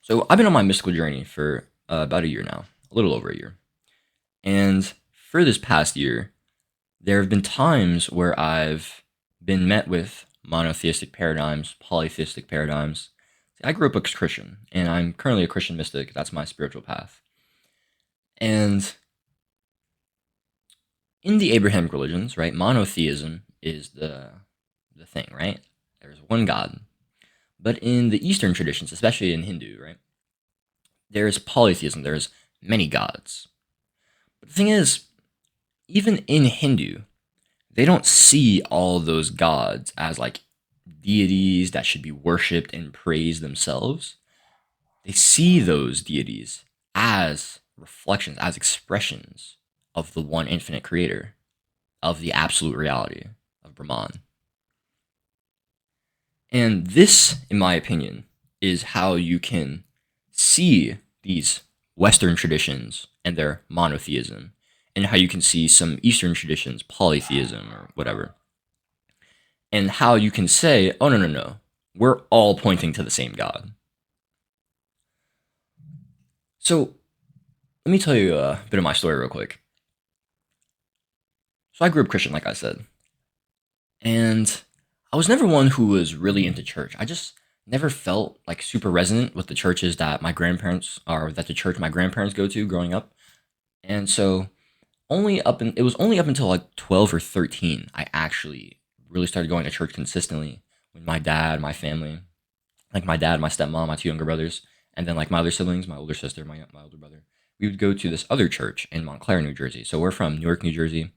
So I've been on my mystical journey for about a year now, a little over a year. And for this past year, there have been times where I've been met with monotheistic paradigms, polytheistic paradigms. I grew up a Christian, and I'm currently a Christian mystic. That's my spiritual path. And in the Abrahamic religions, right, monotheism is the thing, right? There's one God. But in the Eastern traditions, especially in Hindu, right, there's polytheism. There's many gods. But the thing is, even in Hindu, they don't see all those gods as like deities that should be worshipped and praised themselves. They see those deities as reflections, as expressions of the one infinite creator, of the absolute reality of Brahman. And this, in my opinion, is how you can see these Western traditions and their monotheism, and how you can see some Eastern traditions, polytheism or whatever, and how you can say, oh, no, no, no, we're all pointing to the same God. So let me tell you a bit of my story real quick. So I grew up Christian, like I said, and I was never one who was really into church. I just never felt like super resonant with the churches that my grandparents or that the church my grandparents go to growing up. And so it was only up until like 12 or 13 I actually really started going to church consistently with my dad, my family, like my dad, my stepmom, my two younger brothers, and then like my other siblings, my older sister, my older brother. We would go to this other church in Montclair, New Jersey. So we're from Newark, New Jersey,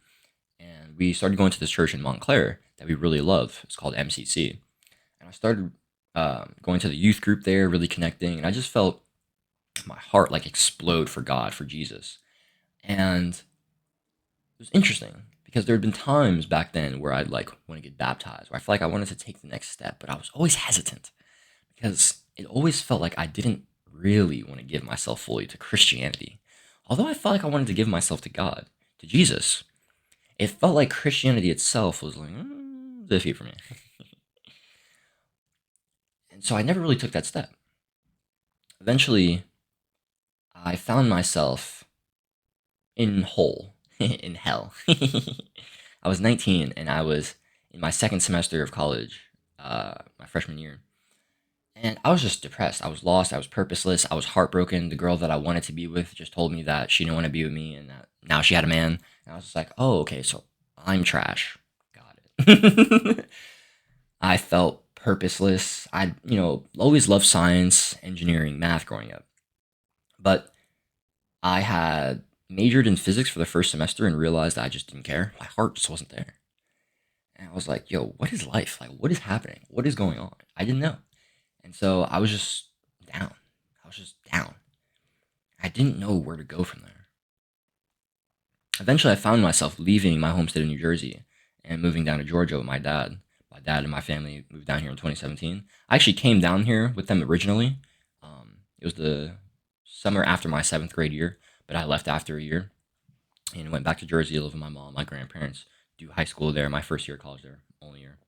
and we started going to this church in Montclair that we really love. It's called MCC, and I started going to the youth group there, really connecting, and I just felt my heart like explode for God, for Jesus. And it was interesting because there had been times back then where I'd like want to get baptized, where I felt like I wanted to take the next step, but I was always hesitant because it always felt like I didn't really want to give myself fully to Christianity. Although I felt like I wanted to give myself to God, to Jesus, it felt like Christianity itself was like iffy for me. And so I never really took that step. Eventually, I found myself in hole, in hell. I was 19 and I was in my second semester of college, my freshman year. And I was just depressed. I was lost. I was purposeless. I was heartbroken. The girl that I wanted to be with just told me that she didn't want to be with me and that now she had a man. And I was just like, oh, okay, so I'm trash. Got it. I felt purposeless. I, always loved science, engineering, math growing up. But I had majored in physics for the first semester and realized I just didn't care. My heart just wasn't there. And I was like, yo, what is life? Like, what is happening? What is going on? I didn't know. And so I was just down. I was just down. I didn't know where to go from there. Eventually, I found myself leaving my home state of New Jersey and moving down to Georgia with my dad. My dad and my family moved down here in 2017. I actually came down here with them originally. It was the summer after my seventh grade year, but I left after a year and went back to Jersey to live with my mom, my grandparents, do high school there, my first year of college there, only year.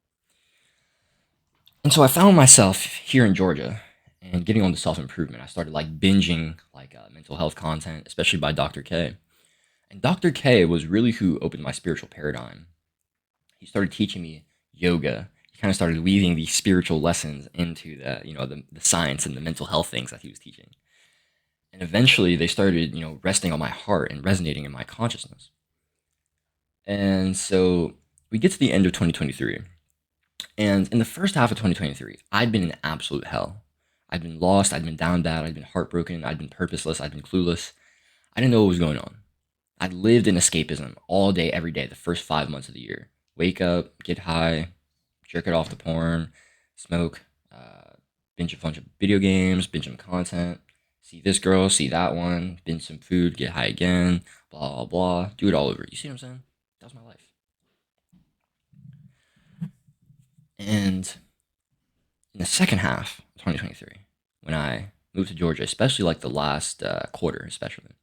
And so I found myself here in Georgia and getting on to self improvement. I started like binging like mental health content, especially by Dr. K. And Dr. K was really who opened my spiritual paradigm. He started teaching me yoga. He kind of started weaving these spiritual lessons into the science and the mental health things that he was teaching. And eventually they started, resting on my heart and resonating in my consciousness. And so we get to the end of 2023. And in the first half of 2023, I'd been in absolute hell. I'd been lost, I'd been down bad, I'd been heartbroken, I'd been purposeless, I'd been clueless. I didn't know what was going on. I'd lived in escapism all day, every day, the first 5 months of the year. Wake up, get high, jerk it off to porn, smoke, binge a bunch of video games, binge some content, see this girl, see that one, binge some food, get high again, blah, blah, blah. Do it all over. You see what I'm saying? That was my life. And in the second half of 2023, when I moved to Georgia, especially like the last quarter, especially,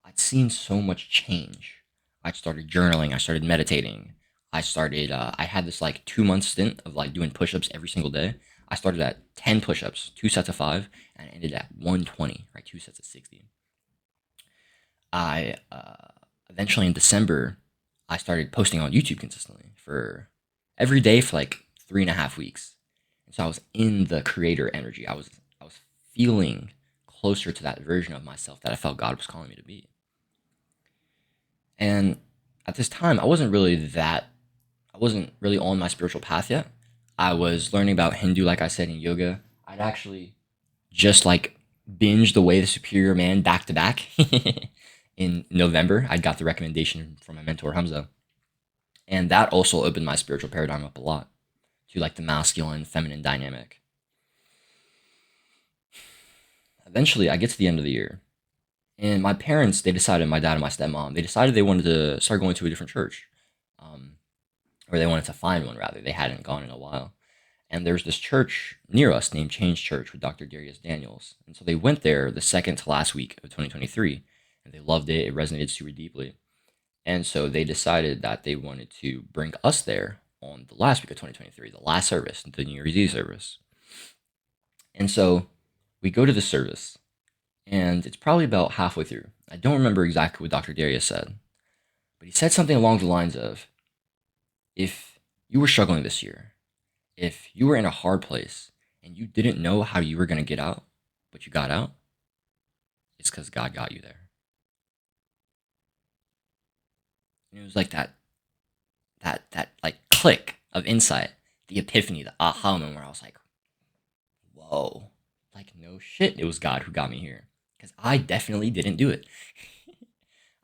I'd seen so much change. I started journaling. I started meditating. I had this like 2 month stint of like doing push ups every single day. I started at 10 push-ups, 2 sets of 5, and I ended at 120, right? 2 sets of 60. I eventually in December, I started posting on YouTube consistently for every day for like 3.5 weeks. And so I was in the creator energy. I was feeling closer to that version of myself that I felt God was calling me to be. And at this time, I wasn't really on my spiritual path yet. I was learning about Hindu, like I said, in yoga. I'd actually just like binged The Way of the Superior Man back to back in November. I got the recommendation from my mentor, Hamza. And that also opened my spiritual paradigm up a lot to like the masculine, feminine dynamic. Eventually, I get to the end of the year. And my parents, they decided, my dad and my stepmom, they decided they wanted to start going to a different church. Um, or they wanted to find one, rather. They hadn't gone in a while. And there's this church near us named Change Church with Dr. Darius Daniels. And so they went there the second to last week of 2023, and they loved it. It resonated super deeply. And so they decided that they wanted to bring us there on the last week of 2023, the last service, the New Year's Eve service. And so we go to the service, and it's probably about halfway through. I don't remember exactly what Dr. Darius said, but he said something along the lines of, if you were struggling this year, if you were in a hard place and you didn't know how you were going to get out, but you got out, it's because God got you there. And it was like that like click of insight, the epiphany, the aha moment where I was like, whoa, like no shit, it was God who got me here. Because I definitely didn't do it.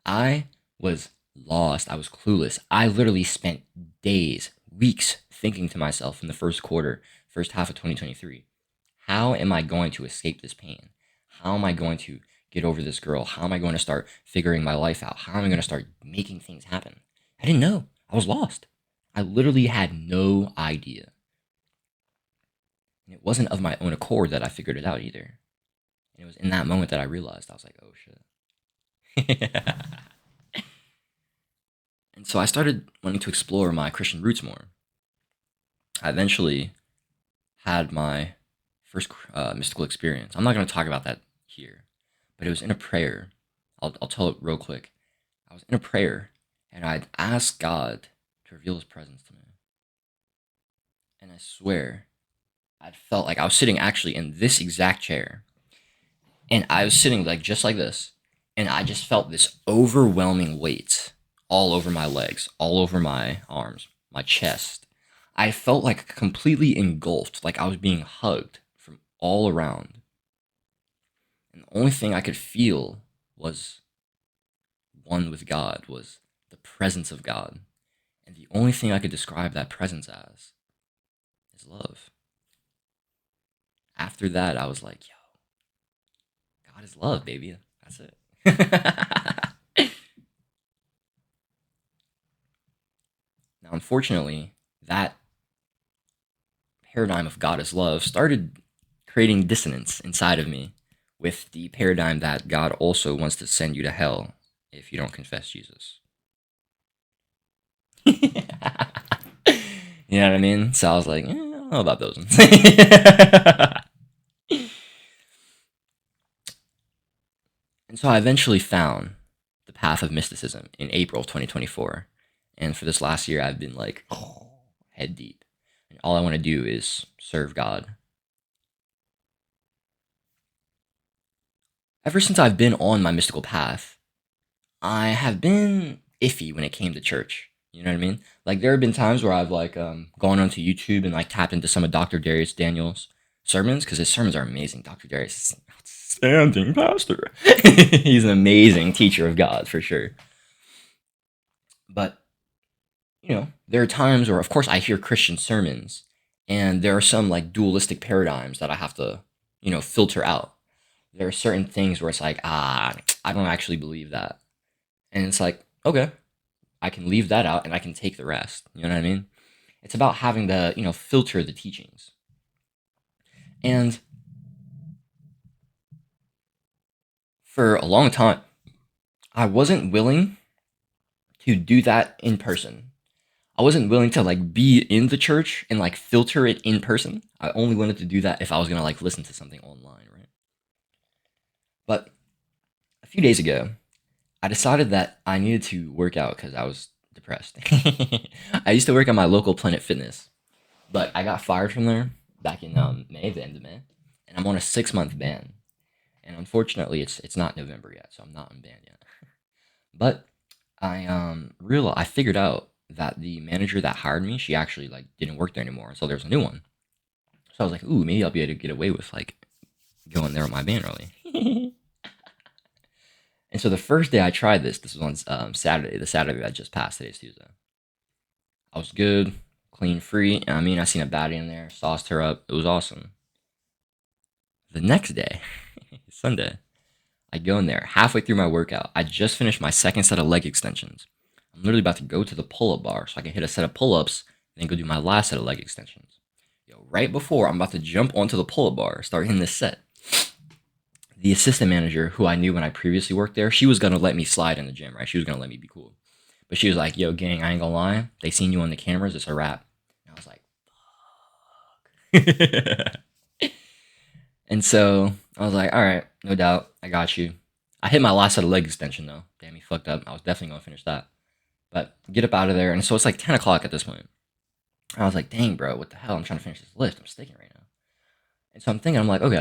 I was lost. I was clueless. I literally spent days, weeks thinking to myself in the first half of 2023, how am I going to escape this pain? How am I going to get over this girl? How am I going to start figuring my life out? How am I going to start making things happen? I didn't know. I was lost. I literally had no idea. And it wasn't of my own accord that I figured it out either. And it was in that moment that I realized, I was like, oh shit. And so I started wanting to explore my Christian roots more. I eventually had my first mystical experience. I'm not going to talk about that here, but it was in a prayer. I'll tell it real quick. I was in a prayer, and I'd asked God to reveal his presence to me. And I swear, I felt like I was sitting actually in this exact chair. And I was sitting like just like this. And I just felt this overwhelming weight all over my legs, all over my arms, my chest. I felt like completely engulfed, like I was being hugged from all around. And the only thing I could feel was one with God, was the presence of God. And the only thing I could describe that presence as is love. After that, I was like, yo, God is love, baby. That's it. Now, unfortunately, that paradigm of God as love started creating dissonance inside of me with the paradigm that God also wants to send you to hell if you don't confess Jesus. You know what I mean? So I was like, I don't know about those ones. And so I eventually found the path of mysticism in April 2024. And for this last year, I've been like, head deep. And all I want to do is serve God. Ever since I've been on my mystical path, I have been iffy when it came to church. You know what I mean? Like there have been times where I've like gone onto YouTube and like tapped into some of Dr. Darius Daniels' sermons because his sermons are amazing. Dr. Darius is an outstanding pastor. He's an amazing teacher of God for sure. But there are times where, of course, I hear Christian sermons, and there are some like dualistic paradigms that I have to, filter out. There are certain things where it's like, I don't actually believe that. And it's like, okay, I can leave that out and I can take the rest. You know what I mean? It's about having to, filter the teachings. And for a long time, I wasn't willing to do that in person. I wasn't willing to like be in the church and like filter it in person. I only wanted to do that if I was gonna like listen to something online, right? But a few days ago, I decided that I needed to work out because I was depressed. I used to work at my local Planet Fitness, but I got fired from there back in May, the end of May, and I'm on a 6 month ban. And unfortunately, it's not November yet, so I'm not on ban yet. But I figured out that the manager that hired me, she actually like didn't work there anymore, so there's a new one. So I was like, ooh, maybe I'll be able to get away with like going there with my ban early. And so the first day I tried this was on Saturday, the Saturday that just passed. Today's Tuesday. I was good, clean, free. And I mean, I seen a baddie in there, sauced her up. It was awesome. The next day, Sunday, I go in there halfway through my workout. I just finished my second set of leg extensions. I'm literally about to go to the pull-up bar so I can hit a set of pull-ups and then go do my last set of leg extensions. Yo, right before I'm about to jump onto the pull-up bar, start hitting this set, the assistant manager, who I knew when I previously worked there, she was gonna let me slide in the gym, right? She was gonna let me be cool. But she was like, yo, gang, I ain't gonna lie. They seen you on the cameras, it's a wrap. And I was like, fuck. And so I was like, all right, no doubt, I got you. I hit my last set of leg extension though. Damn, he fucked up. I was definitely gonna finish that. But get up out of there. And so it's like 10 o'clock at this point. And I was like, dang, bro, what the hell? I'm trying to finish this lift. I'm sticking right now. And so I'm thinking, I'm like, okay,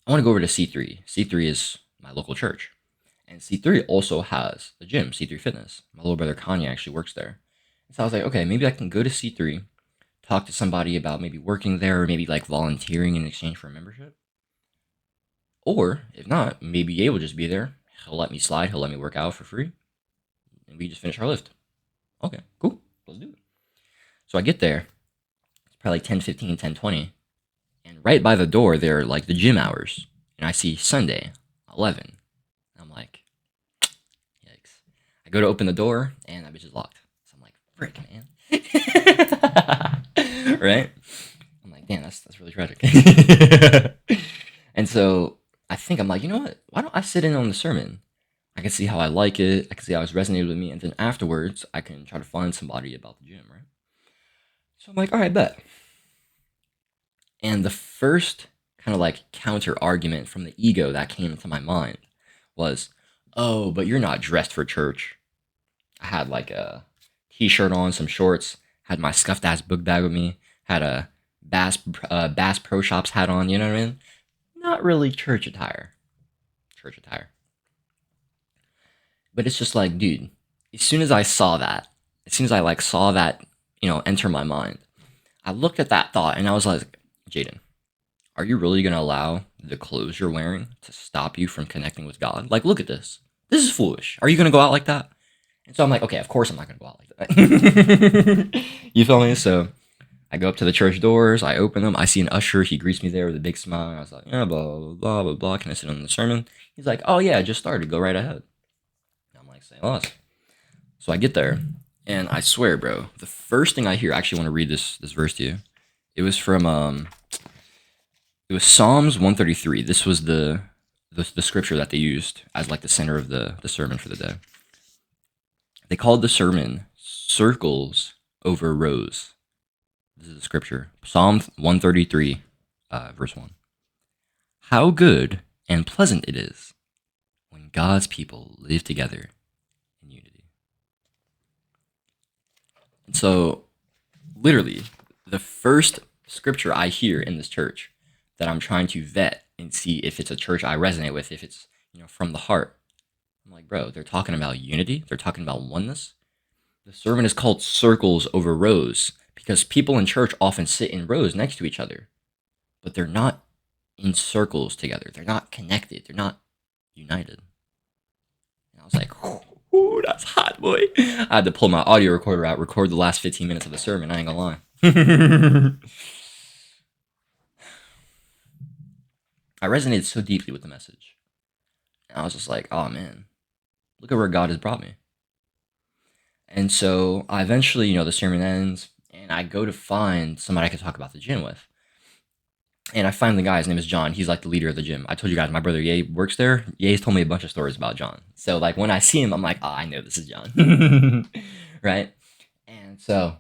I want to go over to C3. C3 is my local church. And C3 also has a gym, C3 Fitness. My little brother Kanye actually works there. So I was like, okay, maybe I can go to C3, talk to somebody about maybe working there or maybe like volunteering in exchange for a membership. Or if not, maybe Ye will just be there. He'll let me slide. He'll let me work out for free. And we just finish our lift. Okay, cool. Let's do it. So I get there. It's probably like 10:15, 10:20. And right by the door, there are like the gym hours. And I see Sunday, 11. I'm like, yikes. I go to open the door, and that bitch is locked. So I'm like, frick, man. Right? I'm like, damn, that's really tragic. And so I think I'm like, you know what? Why don't I sit in on the sermon? I can see how I like it. I can see how it's resonated with me. And then afterwards, I can try to find somebody about the gym, right? So I'm like, all right, bet. And the first kind of like counter argument from the ego that came into my mind was, oh, but you're not dressed for church. I had like a t-shirt on, some shorts, had my scuffed ass book bag with me, had a Bass Pro Shops hat on, you know what I mean? Not really church attire. Church attire. But it's just like, dude, as soon as I saw that, enter my mind, I looked at that thought and I was like, Jaden, are you really going to allow the clothes you're wearing to stop you from connecting with God? Like, look at this. This is foolish. Are you going to go out like that? And so I'm like, okay, of course I'm not going to go out like that. You feel me? So I go up to the church doors. I open them. I see an usher. He greets me there with a big smile. I was like, yeah, blah, blah, blah, blah, blah. Can I sit on the sermon? He's like, oh, yeah, I just started. Go right ahead. I'm like, say less. So I get there, and I swear, bro, the first thing I hear, I actually want to read this verse to you. It was from it was Psalms 133. This was the scripture that they used as like the center of the sermon for the day. They called the sermon "Circles Over Rows." This is the scripture, Psalm 133, verse 1. How good and pleasant it is when God's people live together in unity. And so, literally, the first scripture I hear in this church that I'm trying to vet and see if it's a church I resonate with, if it's from the heart. I'm like, bro, they're talking about unity. They're talking about oneness. The sermon is called Circles Over Rows because people in church often sit in rows next to each other, but they're not in circles together. They're not connected. They're not united. And I was like, ooh, that's hot, boy. I had to pull my audio recorder out, record the last 15 minutes of the sermon. I ain't gonna lie. I resonated so deeply with the message. And I was just like, oh man, look at where God has brought me. And so I eventually, the sermon ends, and I go to find somebody I could talk about the gym with. And I find the guy, his name is John. He's like the leader of the gym. I told you guys, my brother Ye works there. Ye's told me a bunch of stories about John. So like when I see him, I'm like, oh, I know this is John. Right? And so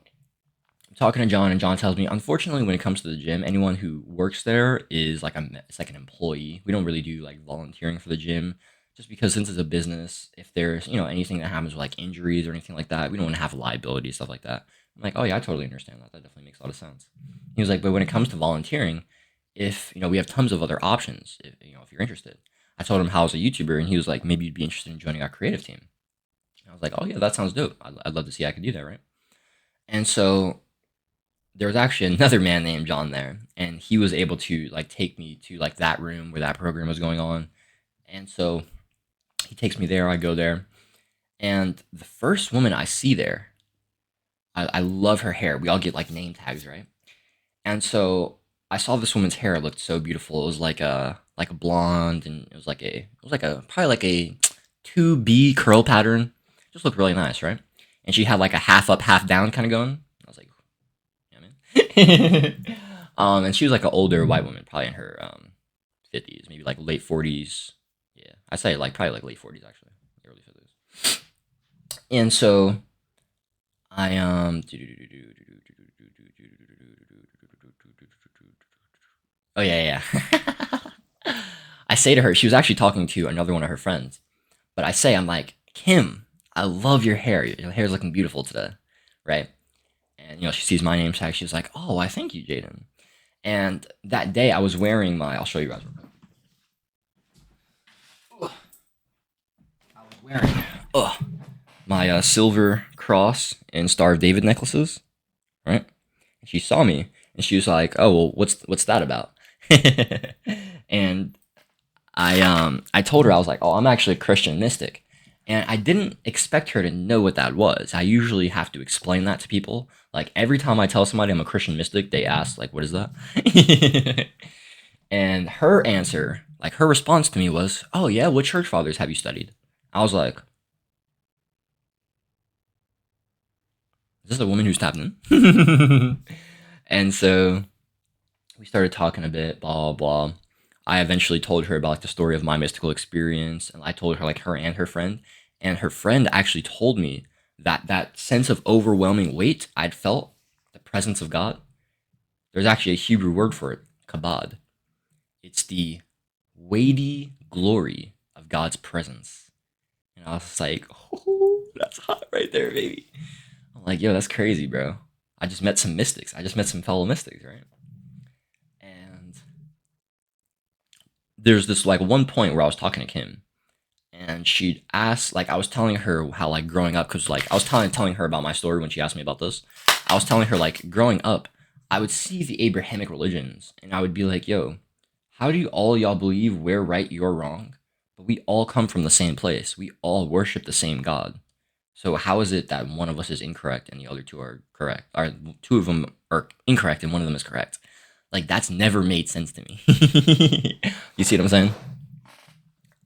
talking to John, and John tells me, unfortunately, when it comes to the gym, anyone who works there is like it's like an employee. We don't really do like volunteering for the gym, just because since it's a business, if there's anything that happens with like injuries or anything like that, we don't want to have liability stuff like that. I'm like, oh yeah, I totally understand that. That definitely makes a lot of sense. He was like, but when it comes to volunteering, if we have tons of other options, if you're interested. I told him how I was a YouTuber, and he was like, maybe you'd be interested in joining our creative team. And I was like, oh yeah, that sounds dope. I'd love to see I could do that, right? And so there was actually another man named John there, and he was able to like take me to like that room where that program was going on. And so he takes me there. I go there, and the first woman I see there, I love her hair. We all get like name tags, right? And so I saw this woman's hair. It looked so beautiful. It was like a blonde, and it was like a probably like a 2B curl pattern. Just looked really nice, right? And she had like a half up, half down kind of going. I was like, yeah, man. And she was like an older white woman, probably in her 50s, maybe like late 40s. Yeah, I say like probably like late 40s actually, early 50s. And so I oh yeah, yeah. I say to her, she was actually talking to another one of her friends, but I'm like, Kim, I love your hair. Your hair's looking beautiful today, right? And she sees my name tag. She was like, oh, I thank you, Jaden. And that day, I was wearing my. I'll show you guys real quick. I was wearing my silver cross and Star of David necklaces, right? And she saw me, and she was like, "Oh, well, what's that about?" And I told her, I was like, "Oh, I'm actually a Christian mystic." And I didn't expect her to know what that was. I usually have to explain that to people. Like every time I tell somebody I'm a Christian mystic, they ask like, "What is that?" And her answer, like her response to me was, "Oh yeah, what church fathers have you studied?" I was like, "Is this a woman who's tapped in?" And so we started talking a bit, blah blah. I eventually told her about like, the story of my mystical experience, and I told her like her and her friend actually told me that that sense of overwhelming weight I'd felt, the presence of God. There's actually a Hebrew word for it, kabod. It's the weighty glory of God's presence. And I was like, oh, that's hot right there, baby. I'm like, yo, that's crazy, bro. I just met some mystics. I just met some fellow mystics, right? And there's this like one point where I was talking to Kim, and she'd asked, like, I was telling her how like growing up, because like I was telling her about my story when she asked me about this. I was telling her like growing up, I would see the Abrahamic religions, and I would be like, yo, how do you all y'all believe we're right, you're wrong? But we all come from the same place. We all worship the same God. So how is it that one of us is incorrect and the other two are correct? Or two of them are incorrect and one of them is correct? Like that's never made sense to me. You see what I'm saying?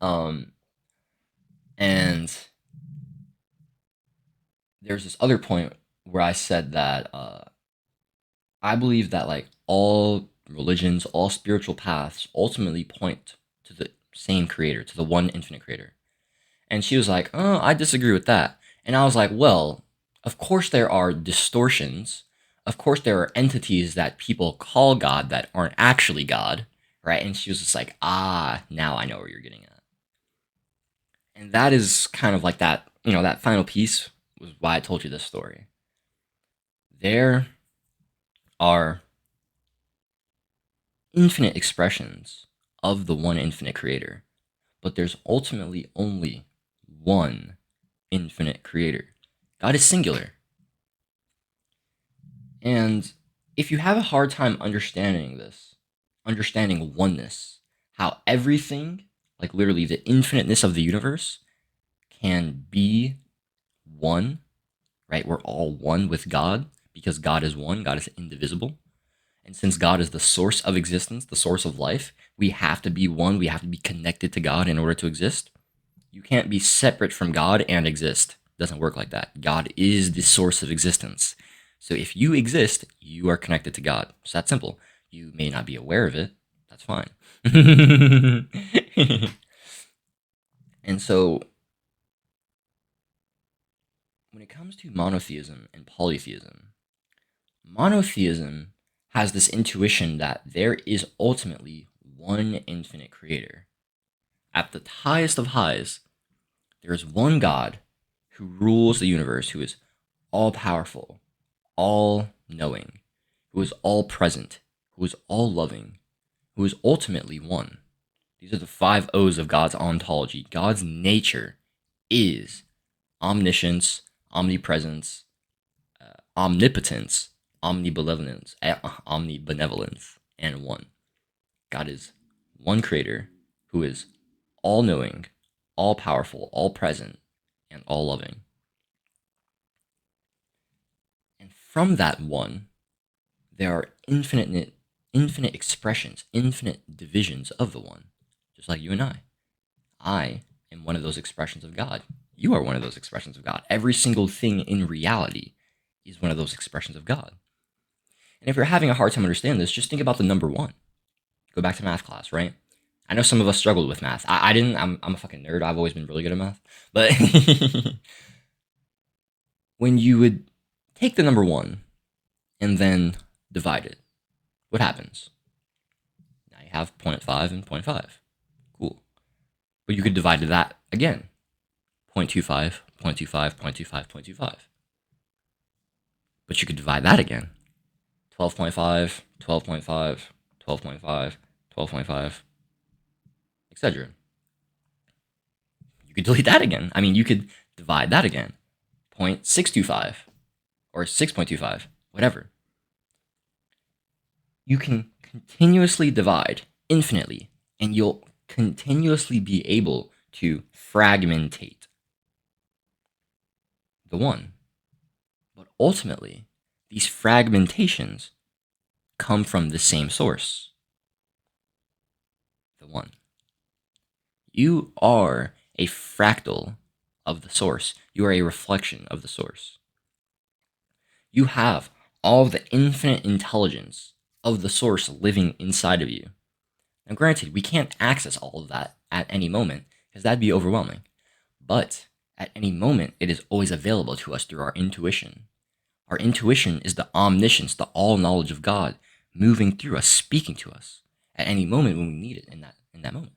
Um, and there's this other point where I said that I believe that like all religions, all spiritual paths ultimately point to the same creator, to the one infinite creator. And she was like, "Oh, I disagree with that." And I was like, "Well, of course there are distortions. Of course there are entities that people call God that aren't actually God, right?" And she was just like, "Ah, now I know where you're getting at." And that is kind of like that, that final piece was why I told you this story. There are infinite expressions of the one infinite creator, but there's ultimately only one infinite creator. God is singular. And if you have a hard time understanding this, understanding oneness, how everything, like literally the infiniteness of the universe, can be one, right? We're all one with God because God is one, God is indivisible. And since God is the source of existence, the source of life, we have to be one. We have to be connected to God in order to exist. You can't be separate from God and exist. It doesn't work like that. God is the source of existence. So if you exist, you are connected to God. It's that simple. You may not be aware of it. That's fine. And so when it comes to monotheism and polytheism, Monotheism has this intuition that there is ultimately one infinite creator. At the highest of highs, there is one God who rules the universe, who is all powerful, all knowing, who is all present, who is all loving, who is ultimately one. These are the 5 O's of God's ontology. God's nature is omniscience, omnipresence, omnipotence, omnibenevolence, and one. God is one creator who is all knowing, all powerful, all present, and all loving. And from that one, there are infinite expressions, infinite divisions of the one, just like you and I. I am one of those expressions of God. You are one of those expressions of God. Every single thing in reality is one of those expressions of God. And if you're having a hard time understanding this, just think about the number 1. Go back to math class, right? I know some of us struggled with math. I didn't. I'm a fucking nerd. I've always been really good at math. But when you would take the number 1 and then divide it, what happens? Now you have 0.5 and 0.5. Cool. But you could divide that again. 0.25, 0.25, 0.25, 0.25. But you could divide that again. 12.5, 12.5, 12.5, 12.5, etc. You could delete that again. I mean, you could divide that again. 0.625 or 6.25, whatever. You can continuously divide infinitely, and you'll continuously be able to fragmentate the one. But ultimately, these fragmentations come from the same source, the one. You are a fractal of the source. You are a reflection of the source. You have all the infinite intelligence of the source living inside of you. Now, granted, we can't access all of that at any moment because that'd be overwhelming. But at any moment, it is always available to us through our intuition. Our intuition is the omniscience, the all-knowledge of God moving through us, speaking to us at any moment when we need it in that moment.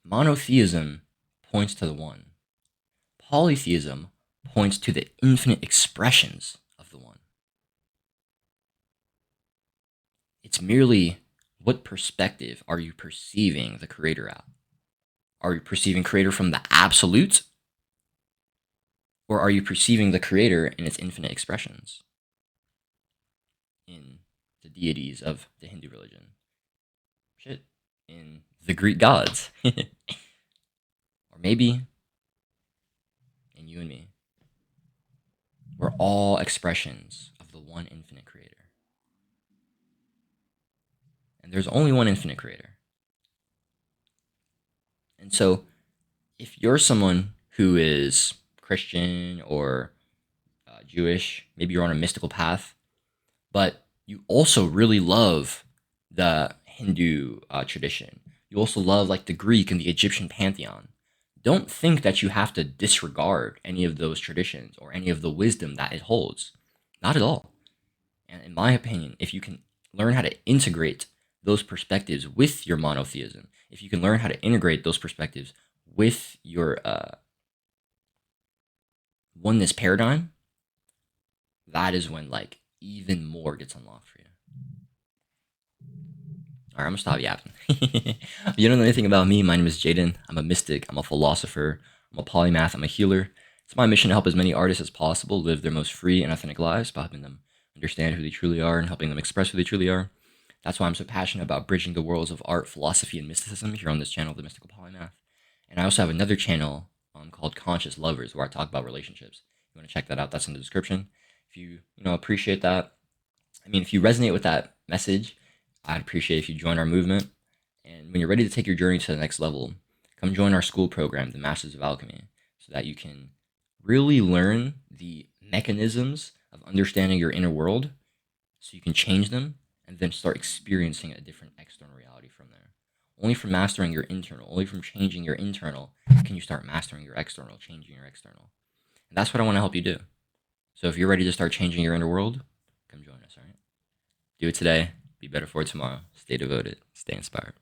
Monotheism points to the one. Polytheism points to the infinite expressions of the one. It's merely what perspective are you perceiving the creator at? Are you perceiving creator from the absolute? Or are you perceiving the creator in its infinite expressions? In the deities of the Hindu religion. Shit. In the Greek gods. Or maybe in you and me. We're all expressions of the one infinite creator. And there's only one infinite creator. And so, if you're someone who is Christian or Jewish, maybe you're on a mystical path, but you also really love the Hindu tradition. You also love like the Greek and the Egyptian pantheon. Don't think that you have to disregard any of those traditions or any of the wisdom that it holds. Not at all. And in my opinion, if you can learn how to integrate those perspectives with your monotheism, if you can learn how to integrate those perspectives with your oneness paradigm, that is when like even more gets unlocked for you. All right, I'm gonna stop yapping. You don't know anything about me. My name is Jaden. I'm a mystic. I'm a philosopher. I'm a polymath. I'm a healer. It's my mission to help as many artists as possible live their most free and authentic lives by helping them understand who they truly are and helping them express who they truly are. That's why I'm so passionate about bridging the worlds of art, philosophy, and mysticism here on this channel, The Mystical Polymath. And I also have another channel called Conscious Lovers, where I talk about relationships. If you want to check that out, that's in the description. If you appreciate that, I mean, if you resonate with that message, I'd appreciate if you join our movement. And when you're ready to take your journey to the next level, come join our school program, the Masters of Alchemy, so that you can really learn the mechanisms of understanding your inner world so you can change them and then start experiencing a different external reality from there. Only from mastering your internal, only from changing your internal, can you start mastering your external, changing your external. And that's what I want to help you do. So if you're ready to start changing your inner world, come join us, all right? Do it today. Be better for it tomorrow. Stay devoted. Stay inspired.